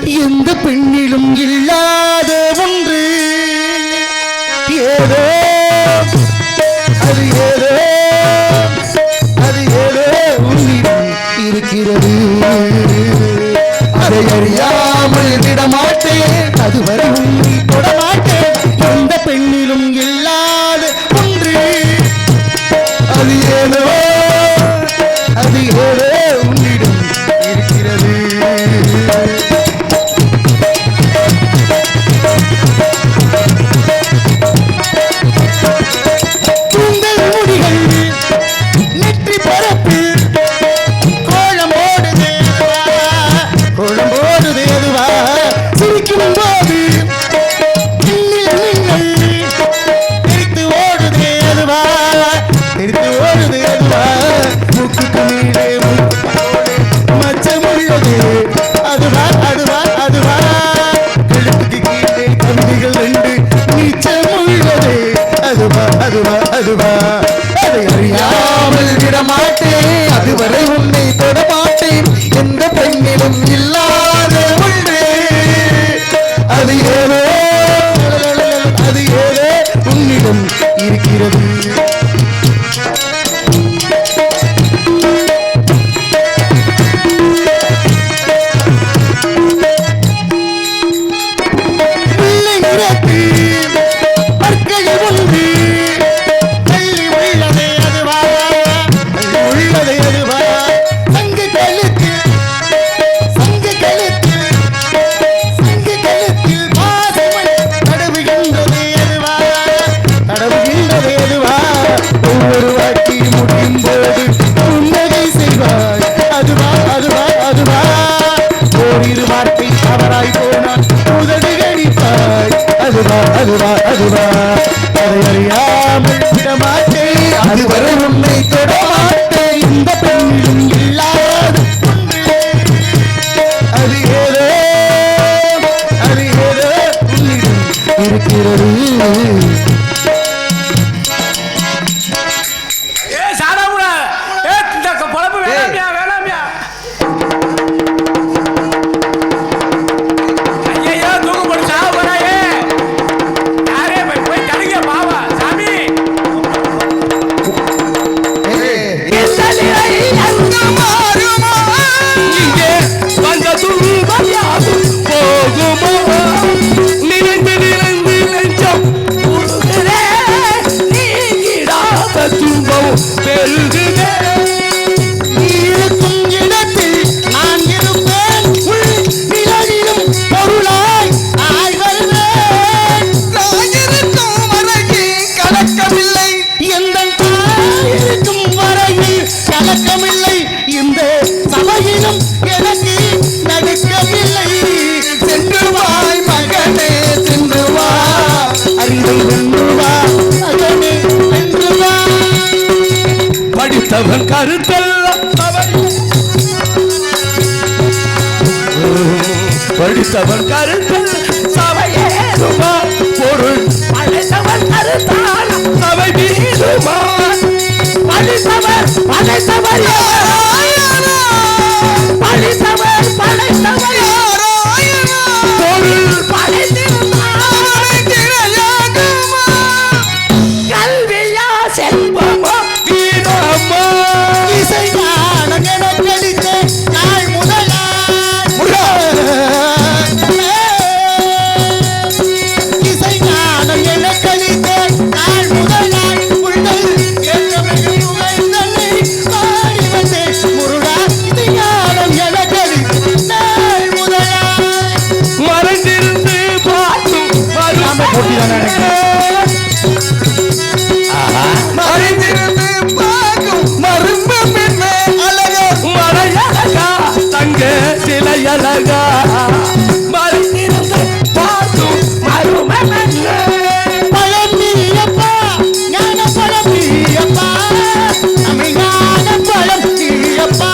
எந்த பெண்ணிலும் இல்லாத ஒன்று ஏதோ அது ஏதோ அது ஏதோ உன்னிடம் இருக்கிறது. அதை அறியாமல் விடமாட்டேன், அதுவரை உன்னை தொடமாட்டேன். எந்த பெண்ணிலும் இல்லாத ஒன்று அது ஏதோ அது ஏதோ உன்னிடம் இருக்கிறது. உங்கள் முடிகள் நெற்றி பரப்பில் கோலம் போடுது எதுவா சிரிக்கும் போது தெரித்து ஓடுது எதுவா முக்குக்கு மீதே மச்சம் உள்ளது அதுவா கழுத்துக்கு கீழே கம்பிகள் ரெண்டு நீச்சம் உள்ளது அதுவா அதை அறியாமல் விடமாட்டேன், அதுவரை உன்னை தொடமாட்டேன். எந்த பெண்ணிலும் இல்லாத ஒன்று அது ஏதோ உன்னிடம் இருக்கிறது. அதுவா அதை அறியாமல் விடமாட்டேன், அதுவரை உன்னை தொடமாட்டேன். இந்த பெண்ணிலும் இல்லாத அது ஏதோ உன்னிடம் இருக்கிறது. படித்தவன் கருத்தெல்லாம் படித்தவன் கருத்தல் சபையேறுமா பொருள் படைத்தவன் கருத்தால் சபை மீதுமா படைத்தவர் படைத்தவர் பொருள் படைத்திருந்தார் கல்வியா செல்வமா வீரமா இசை ஞானம் எனக் கழித்த நாள் இசை ஞானம் எனக் கழித்த நாள் முதலாய் உள்ளல் என்றவர்கள் உயர்ந்தனை பாடி வந்தே முருகா இசை ஞானம் எனக் கழித்த நாள் முதலாய் மறைந்திருந்து பார்த்தும் மறைந்திருந்து பார்க்கும் மரும்ப பெண்ணே அழகா மறையழகா தங்க சிலையழகா மறைந்திருந்து பார்க்கும் மரும பெண்ணே பழம்பியப்பா ஞான பழம்பியப்பா தமிழ் ஞான பழம்பியப்பா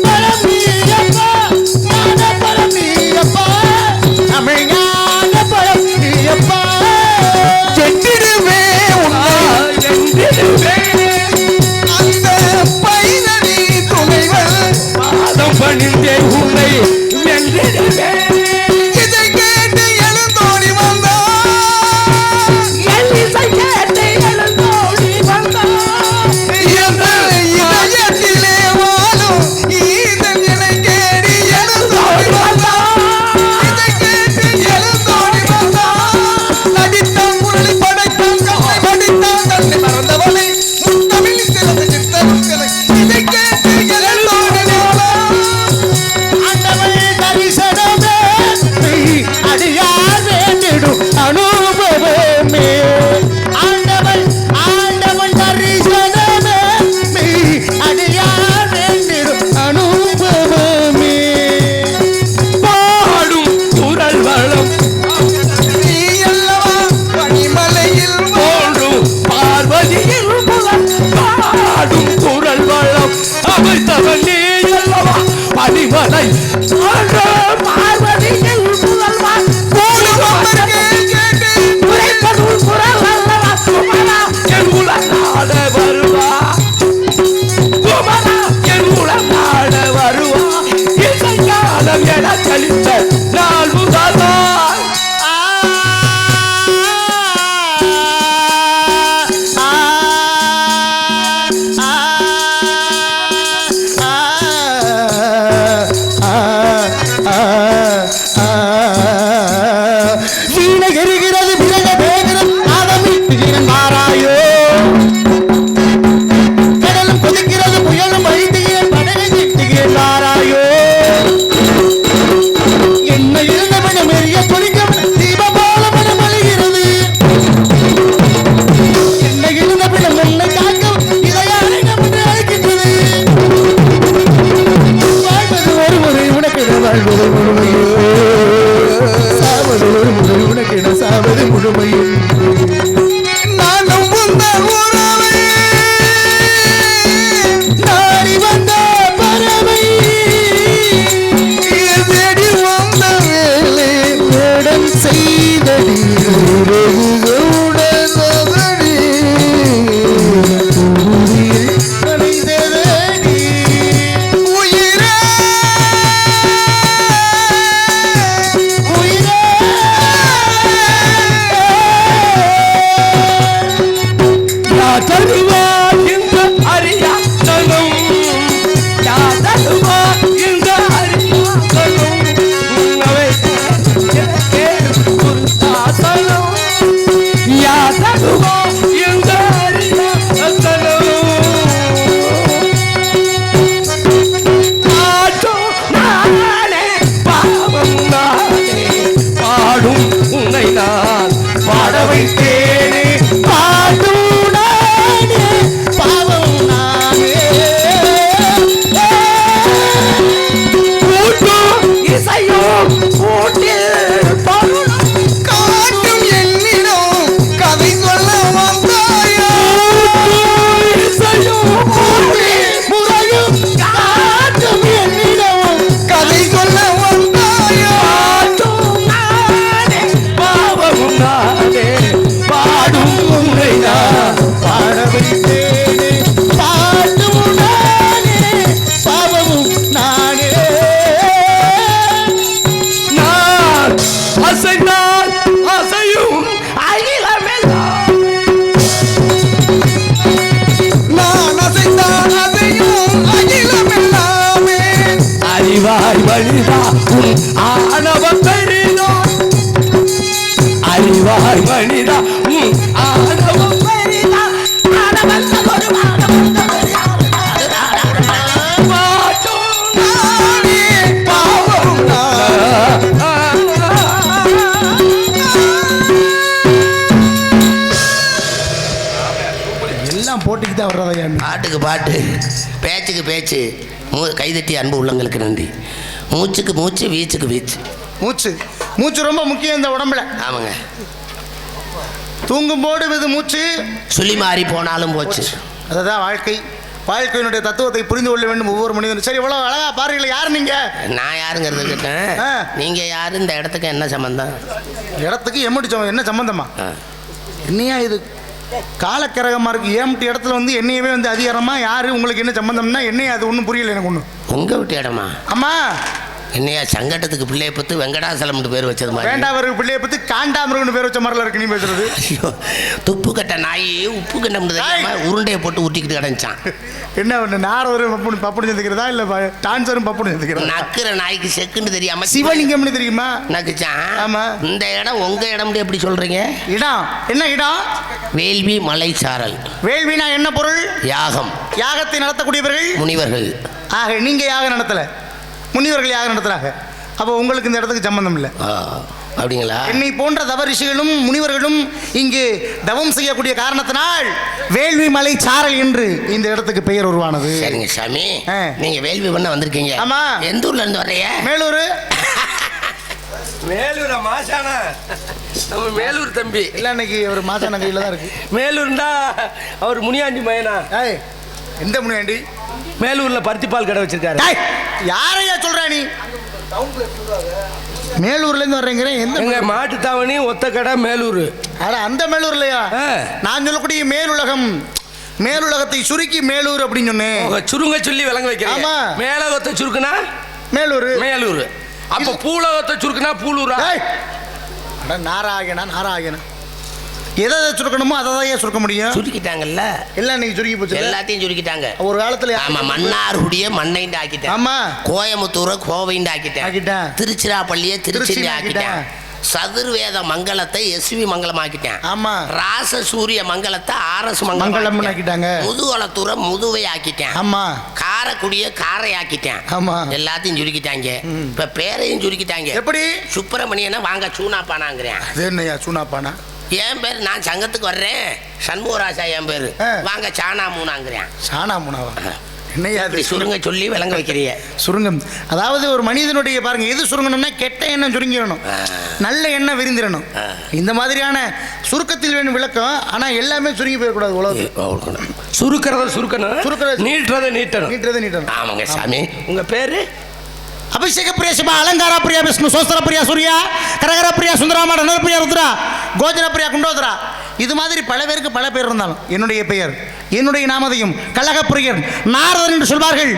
பழம்பியப்பா ஞான பழம்பியப்பா தமிழ் ஞான பழம்பியப்பா அந்த பைரவி துணைவர் பாதம் பணிந்தே உன்னை பார்வதியில் முதல்வான் உரைப்பதும் குரல் அல்லவா குமரா என் உலகாட வருவா குமரா என் உலகாட வருவா இசைக்காலம் என கழித்த நாள் முதல்வான் வீணை எரிகிறது விலக வேகிறது ஆதமிட்டுகிறன் மாறாயோ கடலும் கொதிக்கிறது புயலும் அழித்துகிறேன் படகை திட்டுகிறேன் மாறாயோ என்ன இருந்தவனம் எரிய பொறிக்கவன தீபம் போல மனம் அழிகிறது என்ன இருந்தவனம் என்னை காக்க இதையாரை நம்மை அழைக்கின்றது வாழ்வது ஒரு முறை உனக்கு வாழ்வது முழுமையோ சாவது ஒரு முறை உனக்கு சாவது முழுமையோ நானும் வந்த உறவை நாடி வந்த பறவை தேடி வந்த வேலை வேடம் செய்தடி உறவுகளுடனடி அணைந்ததடி உயிரே உயிரே யாதருவா இந்த அரியாசனம் யாதருவா இந்த அரியாசனம் உன்னவை எனக்கே குருதாசனம் யாதருவா இந்த அரியாசனம் ஆட்டும் நானே பாவம் நானே பாடும் உன்னை நான் பாட வைத்தேனே பாடும் நானே பாவம் நானே கூட்டும் இசையும் கூட்டில் பருளும் காட்டும் என்னிடம் கதை சொல்ல வந்தாயோ இசையும் கூட்டில் முறையும் காட்டும் என்னிடம் கதை சொல்ல வந்தாயோ பாட்டும் நானே பாவமும் நானே பாடும் உன்னை நான் பாட வைத்தேனே பாடும் நானே பாவமும் நானே நான் அசைந்தால் அசையும் அகிலமெல்லாம் நான் அசைந்தான் அசையும் அகிலமெல்லாமே அறிவாய் மனிதா உன் ஆணவ பெரிதோ அறிவாய் மனிதா உன் ஆணவ பெரிதா ஆணவல்ல ஒரு பாட்டும் நானே பாவம் எல்லாம் போட்டிக்கு தான் வர்றதா பாட்டுக்கு பாட்டு பேச்சுக்கு பேச்சு கைதட்டி அன்பு உள்ளங்களுக்கு நன்றி மூச்சுக்கு மூச்சு வீச்சுக்கு வீச்சு மூச்சு மூச்சு ரொம்ப முக்கியம் இந்த உடம்புல ஆமாங்க தூங்கும் போது இது மூச்சு சுழி மாறி போனாலும் போச்சு அதுதான் வாழ்க்கை வாழ்க்கையினுடைய தத்துவத்தை புரிந்து கொள்ள வேண்டும் ஒவ்வொரு மனிதனும் சரி இவ்வளவு அழகா பாருங்களேன் யார் நீங்க நான் யாருங்கிறது கேட்டேன் ஆ. நீங்க யாரு இந்த இடத்துக்கு என்ன சம்பந்தம் இடத்துக்கு எம்மடி என்ன சம்பந்தமா ஆ. என்னையா இது காலக்கிரகமா இருக்கு ஏம்ட்டு இடத்துல வந்து என்னையவே வந்து அதிகாரமா யாரு உங்களுக்கு என்ன சம்பந்தம்னா என்னையா அது ஒன்றும் புரியல எனக்கு ஒன்றும் உங்க வீட்டு இடமா அம்மா என்னையா சங்கட்டத்துக்கு பிள்ளைய பத்து வெங்கடாசலம்னு பேர் வச்சது மாதிரி வேண்டாவருக்கு பிள்ளைய பத்தி காண்டாமிருகன்னு பேர் வச்ச மாதிரில இருக்கு நீ பேசுறது ஐயோ துப்பு கட்ட நாய் உப்பு கண்டம் உருண்டையை போட்டு ஊட்டிக்கிட்டு கிடந்துச்சான் என்ன ஒண்ணு நாரவரும் பப்புனு சேர்ந்துக்கிறதா இல்ல டான்சரும் பப்புனு சேர்ந்துக்கிறதா நக்குற நாய்க்கு செக்குன்னு தெரியாம சிவலிங்கம்னு தெரியுமா நக்குச்சான் ஆமா. இந்த இடம் உங்க இடம் எப்படி சொல்றீங்க இடம் என்ன இடம் வேள்வி மலை சாரல் வேள்வினா என்ன பொருள் யாகம் யாகத்தை நடத்தக்கூடியவர்கள் முனிவர்கள் ஆக நீங்க யாகம் நடத்தல முனிவர்கள் யாகம் நடத்துறாங்க அப்போ உங்களுக்கு இந்த இடத்துக்கு சம்பந்தம் இல்லை அப்படிங்களா என்னை போன்ற தவரிஷிகளும் முனிவர்களும் இங்கு தவம் செய்யக்கூடிய காரணத்தினால் வேள்வி மலை சாரல் என்று இந்த இடத்துக்கு பெயர் உருவானது. சரிங்க சாமி, நீங்க வேள்வி பண்ண வந்திருக்கீங்க. ஆமா. எந்த ஊர்ல இருந்து வர்றீங்க? மேலூர். மேலூர் மாசானா நம்ம மேலூர் தம்பி இல்லை, இன்னைக்கு அவர் மாசான கையில் தான் இருக்கு. மேலூர்னா அவர் முனியாண்டி மயனா. எந்த முனியாண்டி? மேலூர்ல பருத்தி பால் கடை வச்சிருக்காரு. யாரையா சொல்ற நீ? மேலூர்ல இருந்து வர்றேங்கிறேன். எந்த எங்க மாட்டு தாவணி ஒத்த கடை மேலூர். அட அந்த மேலூர்லையா? ஆ. நான் சொல்லக்கூடிய மேலுலகம், மேலுலகத்தை சுருக்கி மேலூர் அப்படின்னு சொன்னேன். சுருங்க சொல்லி விளங்க வைக்கிறேன். ஆமா. மேலகத்தை சுருக்குனா மேலூர். மேலூர். அப்ப பூலகத்தை சுருக்குனா பூலூரா? ஏய், அட நாராயணா நாராயணா, எதை சுருக்கணுமோ அதை தான் சுருக்க முடியும். சுருக்கிட்டாங்கல்ல, எல்லாம் நீங்க சுருக்கி போச்சு. எல்லாத்தையும் சுருக்கிட்டாங்க. ஒரு காலத்துல ஆமா, மன்னார்குடிய மண்ணைண்டு ஆக்கிட்டேன். ஆமா, கோயமுத்தூரை கோவைண்டு ஆக்கிட்டேன். ஆக்கிட்டேன். திருச்சிராப்பள்ளியை திருச்சி திருச்சி ஆக்கிட்டேன். சதுர்வேத மங்கலத்தை எஸ்வி மங்கலம் ஆக்கிட்டேன். ஆமா, ராச சூரிய மங்கலத்தை ஆர்எஸ் மங்கலம் மங்கலம் ஆக்கிட்டாங்க. முதுகுளத்தூரை முதுவை ஆக்கிட்டேன். ஆமா, காரைக்குடிய காரை ஆக்கிட்டேன். ஆமா, எல்லாத்தையும் சுருக்கிட்டாங்க. இப்ப பேரையும் சுருக்கிட்டாங்க. எப்படி? சுப்பிரமணியனை வாங்க சூனாப்பானாங்கிறேன். அது என்னையா சூனாப்பானா? என் பேர், நான் சங்கத்துக்கு வர்றேன், சண்முகராஜா என் பேரு. ஆ. வாங்க சானா மூணாங்கிறேன். சானா முனாவா? என்னையா அது? இப்படி சுருங்க சொல்லி விளங்க வைக்கிறிய. சுருங்கம். அதாவது ஒரு மனிதனுடைய பாருங்க, எது சுருங்கணும்னா கெட்ட எண்ணம் சுருங்கிடணும், நல்ல எண்ணம் விரிந்திடணும். இந்த மாதிரியான சுருக்கத்தில் வேணும் விளக்கம். ஆனா எல்லாமே சுருங்கி போயிடக்கூடாது. உலகம் சுருக்கிறத சுருக்கணும், சுருக்கிறத நீட்டுறத நீட்டணும். நீட்டுறதை நீட்டணும். ஆமாங்க சாமி. உங்க பேரு? அபிஷேக பிரியா சிவா, அலங்கார பிரியா விஷ்ணு, சோஸ்தர பிரியா சூர்யா, கரகர பிரியா சுந்தராமா, டனர் பிரியா ருத்ரா, கோஜன பிரியா குண்டோதரா. இது மாதிரி பல பேருக்கு பல பேர் இருந்தாலும் என்னுடைய பெயர், என்னுடைய நாமதையும் கலகப்பிரியர் நாரதன் என்று சொல்வார்கள்.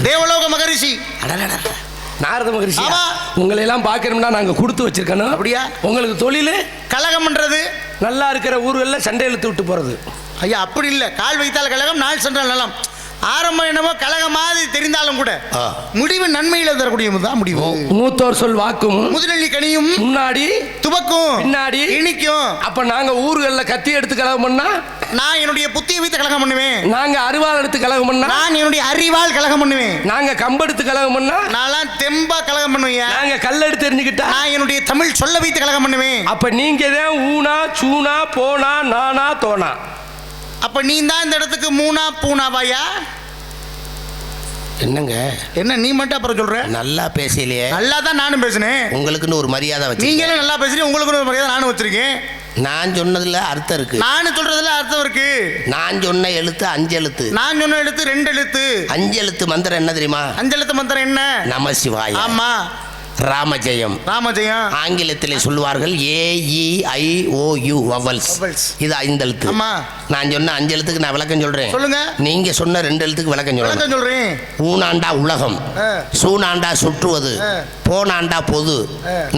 தேவலோக மகரிஷி. நாரத மகரிஷி. ஆமா. உங்களை எல்லாம் பார்க்கணும்னா நாங்க கொடுத்து வச்சிருக்கணும். அப்படியா? உங்களுக்கு தொழில் கலகம் பண்றது. நல்லா இருக்கிற ஊர்களில் சண்டை இழுத்து விட்டு போறது. ஐயா அப்படி இல்லை. கால் வைத்தால் கலகம், நாள் சென்றால் நலம். ஆரம்பம் என்னமோ கலகம் மாதிரி தெரிந்தாலும் கூட முடிவு நன்மையில தரக்கூடிய தான் முடிவு. மூத்தோர் சொல் வாக்கும் முதுநெல்லி கனியும் முன்னாடி துவக்கும் பின்னாடி இனிக்கும். அப்ப நாங்க ஊர்களில் கத்தி எடுத்து கலகம் பண்ணா நான் என்னுடைய புத்தியை வைத்து கலகம் பண்ணுவேன். நாங்க அருவாள் எடுத்து கலகம் பண்ணா நான் என்னுடைய அறிவால் கலகம் பண்ணுவேன். நாங்க கம்பெடுத்து கலகம் பண்ணா நான் தெம்பா கலகம் பண்ணுவேன். நாங்க கல் எடுத்து தெரிஞ்சுக்கிட்டா நான் என்னுடைய தமிழ் சொல்ல வைத்து கலகம் பண்ணுவேன். அப்ப நீங்க தான் ஊனா சூனா போனா நானா தோனா. அப்ப நீ தான் இந்த இடத்துக்கு மூணா பூனாவாயா? என்னங்க என்ன நீ மட்டும் அப்புறம் சொல்ற? நல்லா பேசலையே. நல்லா தான் நானும் பேசினேன். உங்களுக்குன்னு ஒரு மரியாதை வச்சு. நீங்களும் நல்லா பேசுறீங்க, உங்களுக்கு ஒரு மரியாதை நானும் வச்சிருக்கேன். நான் சொன்னதுல அர்த்தம் இருக்கு. நானும் சொல்றதுல அர்த்தம் இருக்கு. நான் சொன்ன எழுத்து 5 எழுத்து. நான் சொன்ன எழுத்து 2 எழுத்து. 5 எழுத்து மந்திரம் என்ன தெரியுமா? 5 எழுத்து மந்திரம் என்ன? நம சிவாய. ஆமா, ராமஜெயம். ராமஜெயம். ஆங்கிலத்திலே சொல்வார்கள் AEIOU வவல்ஸ். இது 5 எழுத்து. ஆமா. நான் சொன்ன 5 எழுத்துக்கு நான் விளக்கம் சொல்றேன். சொல்லுங்க. நீங்க சொன்ன 2 எழுத்துக்கு விளக்கம் சொல்றேன். ஊனாண்டா உலகம், சூனாண்டா சுற்றுவது, போனாண்டா பொது,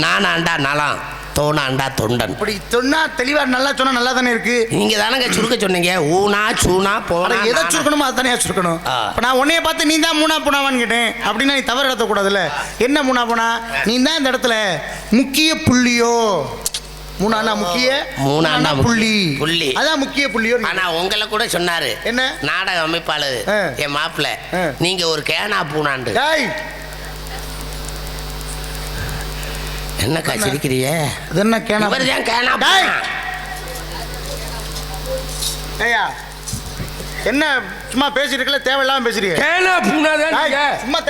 நானாண்டா நலம், தோணாண்டா தொண்டன். இப்படி சொன்னா தெளிவா நல்லா சொன்னா நல்லா தானே இருக்கு. நீங்க தானங்க சுருக்க சொன்னீங்க. ஊனா சூனா போனா. எதை சுருக்கணுமோ அதை தானே சுருக்கணும். இப்போ நான் உன்னைய பார்த்து நீ தான் மூணா பூனாவான்னு கேட்டேன். அப்படின்னா நீ தவறு நடத்தக்கூடாதுல்ல. என்ன மூணா பூனா? நீ தான் இந்த இடத்துல முக்கிய புள்ளியோ. மூணாண்டா முக்கிய, மூணாண்டா புள்ளி. புள்ளி அதான் முக்கிய புள்ளியோ. ஆனா உங்களை கூட சொன்னாரு. என்ன? நாடக அமைப்பாளர் என் மாப்பிள்ள, நீங்க ஒரு கேனா பூனாண்டு. என்னக்கா சிரிக்கிறிய? என்ன கேனா? ஏயா என்ன சும்மா பேசிட்டு இருக்கல, தேவையில்லாம பேசுறீங்க. கேனா பூனாதான் சும்மா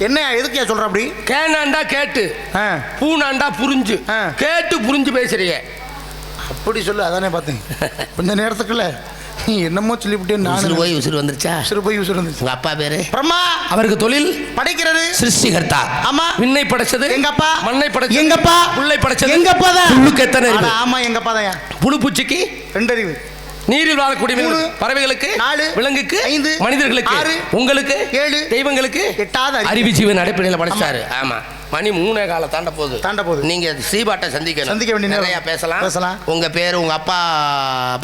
என்ன எதுக்கு சொல்ற அப்படி? கேனாண்டா கேட்டு, பூனாண்டா புரிஞ்சு, கேட்டு புரிஞ்சு பேசுறீங்க. அப்படி சொல்லு. அதானே பார்த்தேன் கொஞ்ச நேரத்துக்குள்ள நீ என்னமோ சொல்லிவிட்டே. நான் போய் உசுறு வந்துருச்சா? போய் உசுறு வந்துருச்சு. உங்க அப்பா பேரு பிரம்மா. அவருக்கு தொழில் படைக்கிறது, சிருஷ்டிகர்த்தா. ஆமா. விண்ணை படைச்சது எங்க அப்பா, மண்ணை படைச்சது எங்க அப்பா, புல்லை படைச்சது எங்க அப்பா தான். புல்லுக்கு எத்தனை அறிவு? ஆமா எங்க அப்பா தான். புழு பூச்சிக்கு 2 அறிவு. நீரில் வாழக்கூடிய பறவைகளுக்கு 4, விலங்குக்கு 5, மனிதர்களுக்கு 6, உங்களுக்கு 7, தெய்வங்களுக்கு 8வது அறிவு ஜீவன் அடிப்படையில் படைச்சாரு. ஆமா. மணி 3 கால தாண்ட போகுது. நீங்க ஸ்ரீபாட்டை சந்திக்க வேண்டிய நிறைய பேசலாம். உங்க பேரு, உங்க அப்பா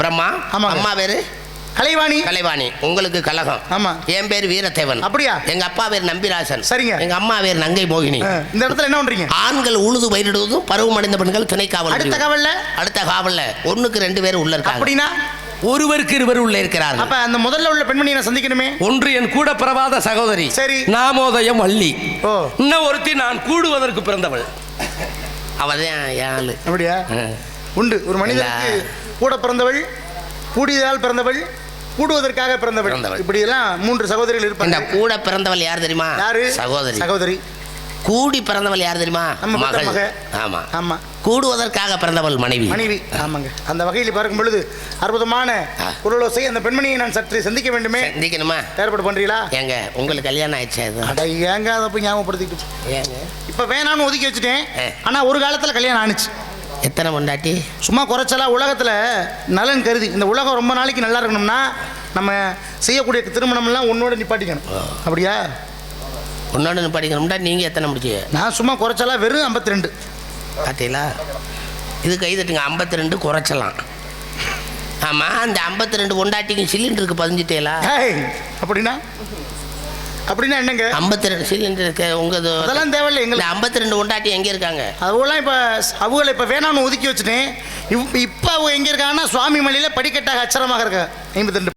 பிரம்மா, அம்மா பேரு கலைவாணி. கலைவாணி. உங்களுக்கு கலகம். ஆமா. என் பேர் வீரத்தேவன். அப்படியா? எங்க அப்பா பேர் நம்பிராசன். சரிங்க. எங்க அம்மா பேர் நங்கை மோகினி. இந்த இடத்துல என்ன பண்றீங்க? ஆண்கள் உழுது பயிரிடுவதும் பருவம் அடைந்த பெண்கள் திணை காவல். அடுத்த காவல்ல 1க்கு 2 பேர் உள்ள இருக்காங்க. அப்படின்னா ஒருவருக்கு 2 உள்ள இருக்கிறார்கள். அப்ப அந்த முதல்ல உள்ள பெண்மணியை நான் சந்திக்கணுமே. ஒன்று என் கூட பிறவாத சகோதரி. சரி. நாமோதயம் வள்ளி. இன்னும் ஒருத்தி நான் கூடுவதற்கு பிறந்தவள். அவதான் யாழ். அப்படியா? உண்டு. ஒரு மனிதனுக்கு கூட பிறந்தவள், கூடியதால் பிறந்தவள், கூடுவதற்காக பிறந்தவள். இப்படி எல்லாம் 3 சகோதரிகள் இருப்பாங்க. கூட பிறந்தவள் யார் தெரியுமா? யாரு? சகோதரி. சகோதரி. கூடி பிறந்தவள் யார் தெரியுமா? மகள். ஆமா ஆமா. கூடுவதற்காக பிறந்தவள் மனைவி. மனைவி, ஆமாங்க. அந்த வகையில் பார்க்கும் பொழுது அற்புதமான குரலோசை. அந்த பெண்மணியை நான் சற்று சந்திக்க வேண்டுமே. சந்திக்கணுமா? ஏற்பாடு பண்றீங்களா? ஏங்க உங்களுக்கு கல்யாணம் ஆயிடுச்சா? அது அட ஏங்க அதை போய் ஞாபகப்படுத்திக்கிட்டு ஏங்க இப்போ வேணான்னு ஒதுக்கி வச்சுட்டேன். ஆனால் ஒரு காலத்தில் கல்யாணம் ஆணுச்சு. எத்தனை பொண்டாட்டி? சும்மா குறைச்சலா உலகத்தில் நலன் கருதி இந்த உலகம் ரொம்ப நாளைக்கு நல்லா இருக்கணும்னா நம்ம செய்யக்கூடிய திருமணம்லாம் உன்னோட நிப்பாட்டிக்கணும். அப்படியா? உன்னோட படிக்கணும்டா. நீங்கள் எத்தனை முடிச்சிங்க? நான் சும்மா குறைச்சலா வெறும் 52. பார்த்தீங்களா? இது கைதட்டுங்க. 52 குறைச்சலாம். ஆமாம், அந்த 52 பொண்டாட்டிக்கு சிலிண்டருக்கு பதிஞ்சிட்டேலா? அப்படின்னா அப்படின்னா என்னங்க? 52 சிலிண்டருக்கு உங்கள் அதெல்லாம் தேவையில்லை எங்களுக்கு. 52 பொண்டாட்டி எங்கே இருக்காங்க? அவங்களாம் இப்போ அவங்கள இப்போ வேணாம்னு ஒதுக்கி வச்சுட்டேன். இப்போ அவங்க எங்கே இருக்காங்கன்னா சுவாமி மலையில் படிக்கட்டாக அச்சரமாக இருக்காங்க. 52